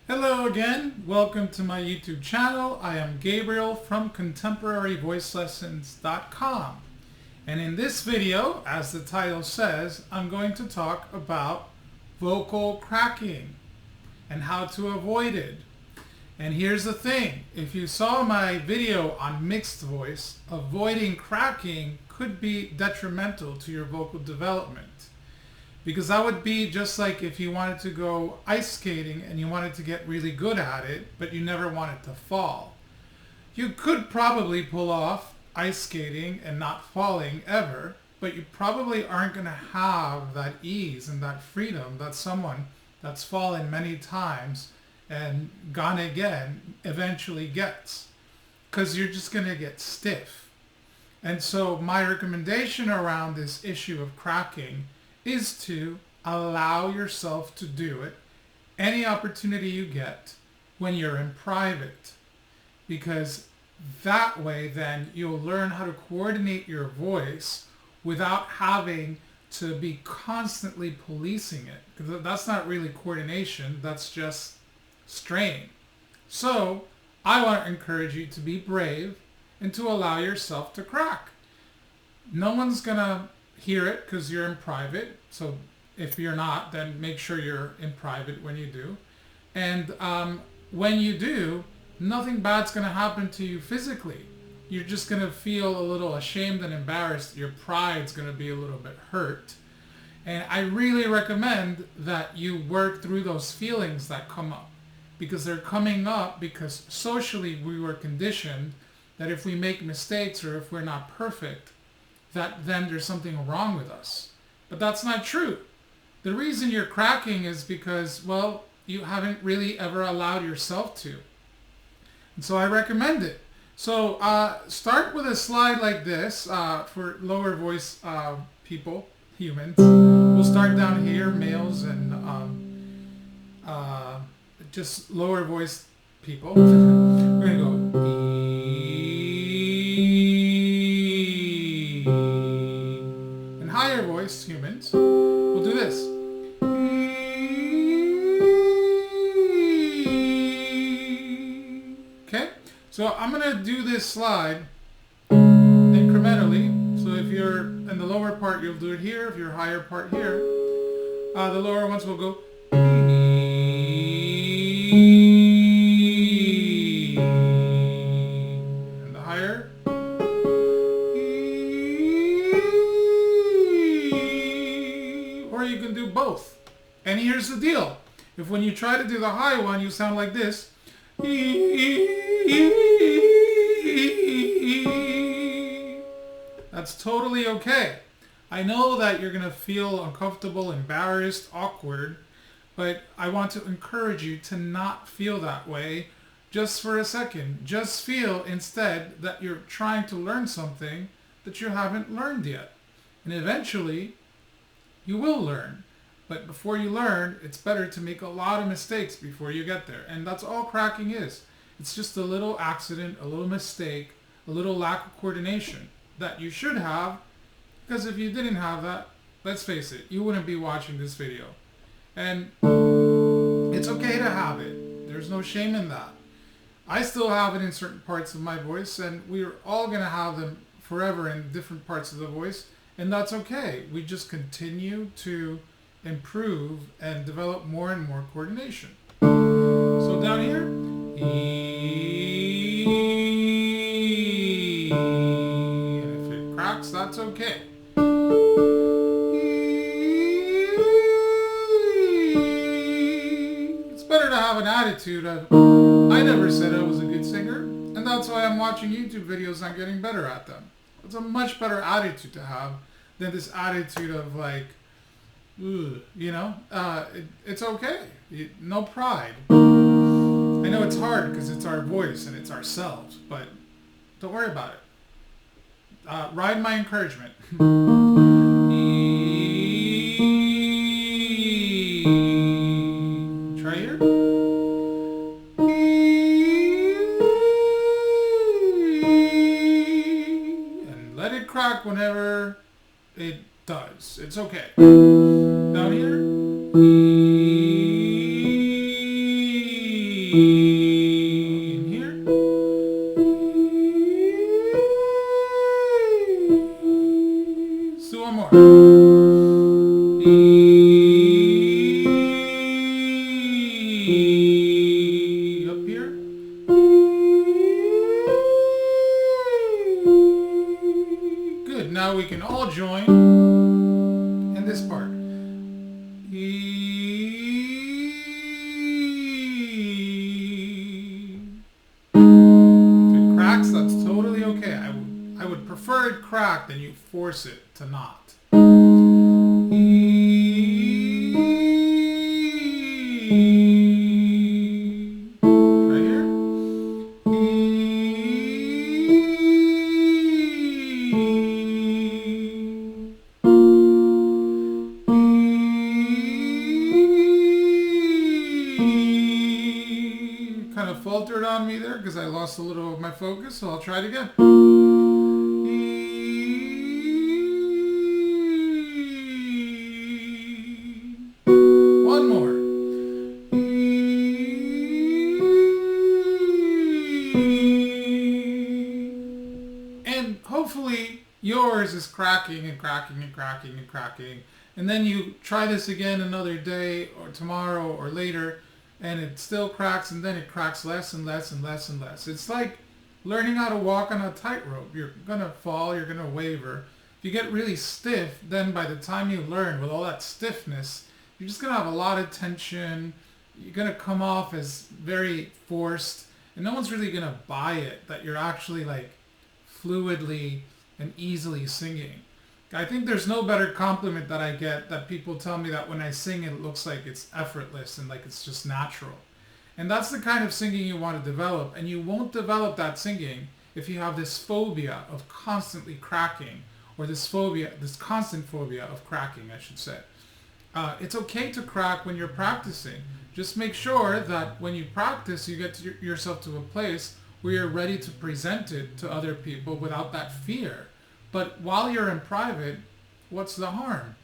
Hello again, welcome to my YouTube channel. I am Gabriel from ContemporaryVoiceLessons.com, and in this video, as the title says, I'm going to talk about vocal cracking and how to avoid it. And here's the thing, if you saw my video on mixed voice, avoiding cracking could be detrimental to your vocal development. Because that would be just like if you wanted to go ice skating and you wanted to get really good at it, but you never wanted to fall. You could probably pull off ice skating and not falling ever, but you probably aren't going to have that ease and that freedom that someone that's fallen many times and gone again eventually gets. Because you're just going to get stiff. And so my recommendation around this issue of cracking is to allow yourself to do it any opportunity you get when you're in private, because that way then you'll learn how to coordinate your voice without having to be constantly policing it, because that's not really coordination, that's just strain. So I want to encourage you to be brave and to allow yourself to crack. No one's gonna hear it because you're in private, so if you're not, then make sure you're in private when you do. And when you do, nothing bad's going to happen to you physically. You're just going to feel a little ashamed and embarrassed. Your pride's going to be a little bit hurt. And I really recommend that you work through those feelings that come up, because they're coming up because socially we were conditioned that if we make mistakes or if we're not perfect, that then there's something wrong with us. But that's not true. The reason you're cracking is because, well, you haven't really ever allowed yourself to. And so I recommend it. So start with a slide like this for lower voice people, humans. We'll start down here, males and just lower voice people. We're going to go higher voice humans, we'll do this. Okay, so I'm going to do this slide incrementally. So if you're in the lower part, you'll do it here. If you're higher part here, the lower ones will go. And the higher. Or you can do both. And here's the deal. If when you try to do the high one, you sound like this. That's totally okay. I know that you're going to feel uncomfortable, embarrassed, awkward, but I want to encourage you to not feel that way just for a second. Just feel instead that you're trying to learn something that you haven't learned yet. And eventually, you will learn. But before you learn, it's better to make a lot of mistakes before you get there. And that's all cracking is. It's just a little accident, a little mistake, a little lack of coordination that you should have, because if you didn't have that, let's face it, you wouldn't be watching this video. And it's okay to have it. There's no shame in that. I still have it in certain parts of my voice, and we're all going to have them forever in different parts of the voice. And that's okay. We just continue to improve and develop more and more coordination. So down here, and if it cracks, that's okay. It's better to have an attitude of, I never said I was a good singer, and that's why I'm watching YouTube videos and getting better at them. It's a much better attitude to have than this attitude of like, ugh, you know, it's okay. No pride. I know it's hard because it's our voice and it's ourselves, but don't worry about it. Ride my encouragement. Try here. And let it crack whenever it does. It's okay. Down here. In here. Let's do one more. Up here. Good. Now we can all join in this part. If it cracks, that's totally okay. I would prefer it crack than you force it to not. Right here. Kind of faltered on me there because I lost a little of my focus, so I'll try it again. One more. And hopefully yours is cracking and cracking and cracking and cracking. And then you try this again another day or tomorrow or later, and it still cracks, and then it cracks less and less and less and less. It's like learning how to walk on a tightrope. You're going to fall, you're going to waver. If you get really stiff, then by the time you learn with all that stiffness, you're just going to have a lot of tension. You're going to come off as very forced, and no one's really going to buy it that you're actually like fluidly and easily singing. I think there's no better compliment that I get that people tell me that when I sing it looks like it's effortless and like it's just natural. And that's the kind of singing you want to develop, and you won't develop that singing if you have this phobia of constantly cracking, or this constant phobia of cracking, I should say. It's okay to crack when you're practicing. Just make sure that when you practice, you get yourself to a place where you're ready to present it to other people without that fear. But while you're in private, what's the harm?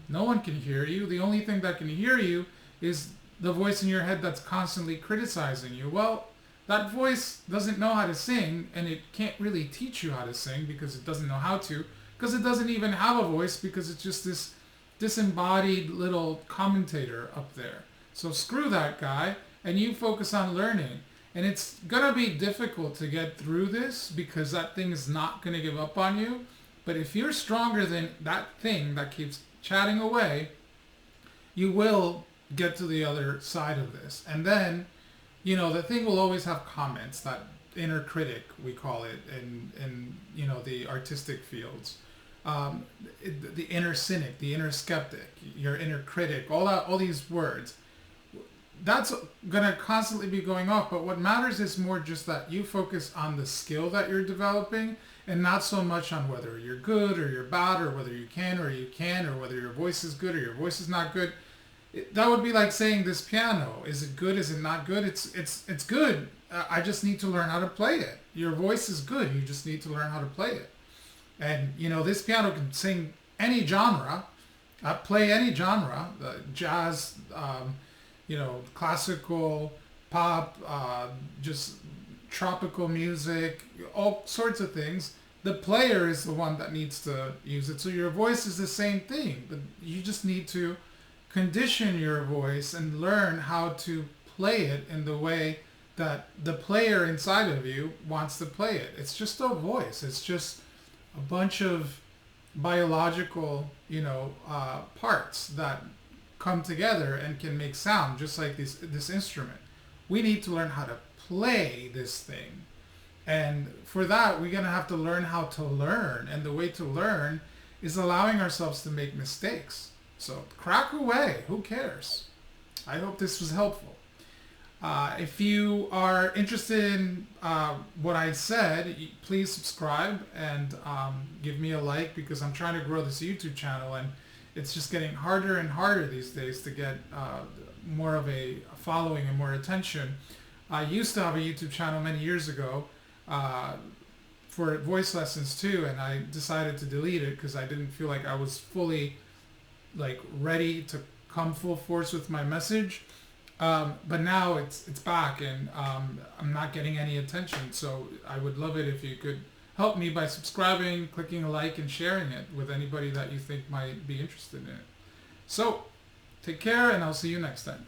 No one can hear you. The only thing that can hear you is the voice in your head that's constantly criticizing you. Well, that voice doesn't know how to sing, and it can't really teach you how to sing because it doesn't know how to, because it doesn't even have a voice, because it's just this disembodied little commentator up there. So screw that guy, and you focus on learning. And it's going to be difficult to get through this because that thing is not going to give up on you. But if you're stronger than that thing that keeps chatting away, you will get to the other side of this. And then, the thing will always have comments, that inner critic, we call it, in the artistic fields. The inner cynic, the inner skeptic, your inner critic, all these words. That's going to constantly be going off, but what matters is more just that you focus on the skill that you're developing and not so much on whether you're good or you're bad or whether you can or whether your voice is good or your voice is not good. That would be like saying this piano, is it good, is it not good? It's good. I just need to learn how to play it. Your voice is good. You just need to learn how to play it. And, this piano can sing any genre, play any genre, jazz, classical, pop, just tropical music, all sorts of things. The player is the one that needs to use it. So your voice is the same thing, but you just need to condition your voice and learn how to play it in the way that the player inside of you wants to play it. It's just a voice. It's just a bunch of biological, parts that come together and can make sound, just like this instrument. We need to learn how to play this thing. And for that, we're going to have to learn how to learn. And the way to learn is allowing ourselves to make mistakes. So crack away. Who cares? I hope this was helpful. If you are interested in what I said, please subscribe and give me a like, because I'm trying to grow this YouTube channel, and it's just getting harder and harder these days to get more of a following and more attention. I used to have a YouTube channel many years ago for voice lessons too, and I decided to delete it because I didn't feel like I was fully ready to come full force with my message. But now it's back, and I'm not getting any attention. So I would love it if you could help me by subscribing, clicking a like, and sharing it with anybody that you think might be interested in it. So take care, and I'll see you next time.